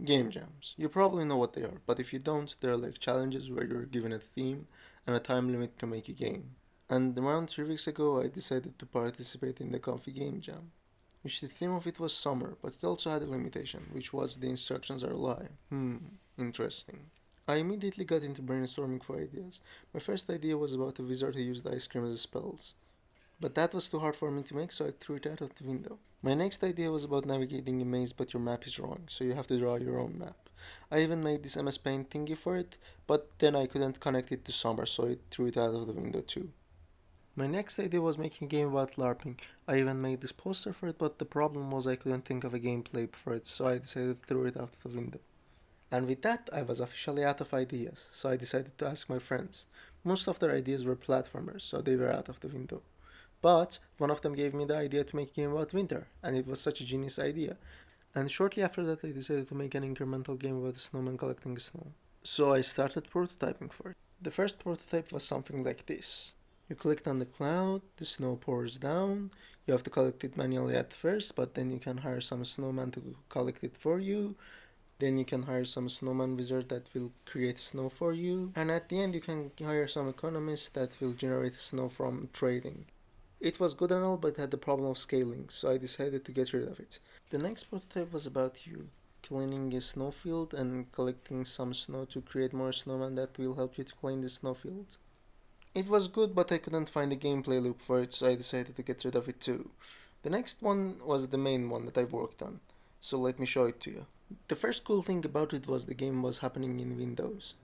Game jams. You probably know what they are, but if you don't, they're like challenges where you're given a theme and a time limit to make a game. And around 3 weeks ago, I decided to participate in the Comfy Game Jam, which the theme of it was summer, but it also had a limitation, which was the instructions are live. Interesting. I immediately got into brainstorming for ideas. My first idea was about a wizard who used ice cream as spells, but that was too hard for me to make, so I threw it out of the window. My next idea was about navigating a maze, but your map is wrong, so you have to draw your own map. I even made this MS Paint thingy for it, but then I couldn't connect it to summer, so I threw it out of the window too. My next idea was making a game about LARPing. I even made this poster for it, but the problem was I couldn't think of a gameplay for it, so I decided to throw it out the window. And with that, I was officially out of ideas, so I decided to ask my friends. Most of their ideas were platformers, so they were out of the window. But one of them gave me the idea to make a game about winter, and it was such a genius idea. And shortly after that, I decided to make an incremental game about a snowman collecting snow. So I started prototyping for it. The first prototype was something like this. You clicked on the cloud, the snow pours down, you have to collect it manually at first, but then you can hire some snowman to collect it for you. Then you can hire some snowman wizard that will create snow for you. And at the end, you can hire some economist that will generate snow from trading. It was good and all, but it had the problem of scaling, so I decided to get rid of it. The next prototype was about you cleaning a snowfield and collecting some snow to create more snowmen that will help you to clean the snowfield. It was good, but I couldn't find a gameplay loop for it, so I decided to get rid of it too. The next one was the main one that I've worked on, so let me show it to you. The first cool thing about it was the game was happening in Windows.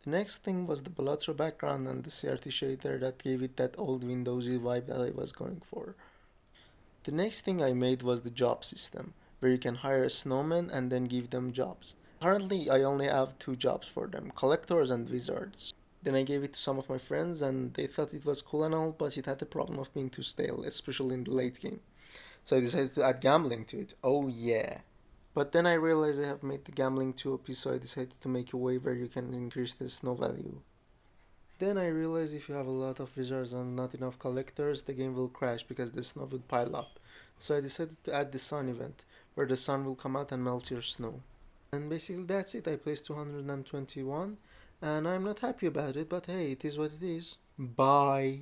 The next thing was the Balatro background and the CRT shader that gave it that old Windowsy vibe that I was going for. The next thing I made was the job system, where you can hire a snowman and then give them jobs. Currently, I only have two jobs for them, collectors and wizards. Then I gave it to some of my friends and they thought it was cool and all, but it had the problem of being too stale, especially in the late game. So I decided to add gambling to it. Oh yeah. But then I realized I have made the gambling too OP, so I decided to make a way where you can increase the snow value. Then I realized if you have a lot of wizards and not enough collectors, the game will crash because the snow will pile up. So I decided to add the sun event, where the sun will come out and melt your snow. And basically that's it. I placed 221, and I'm not happy about it, but hey, it is what it is. Bye.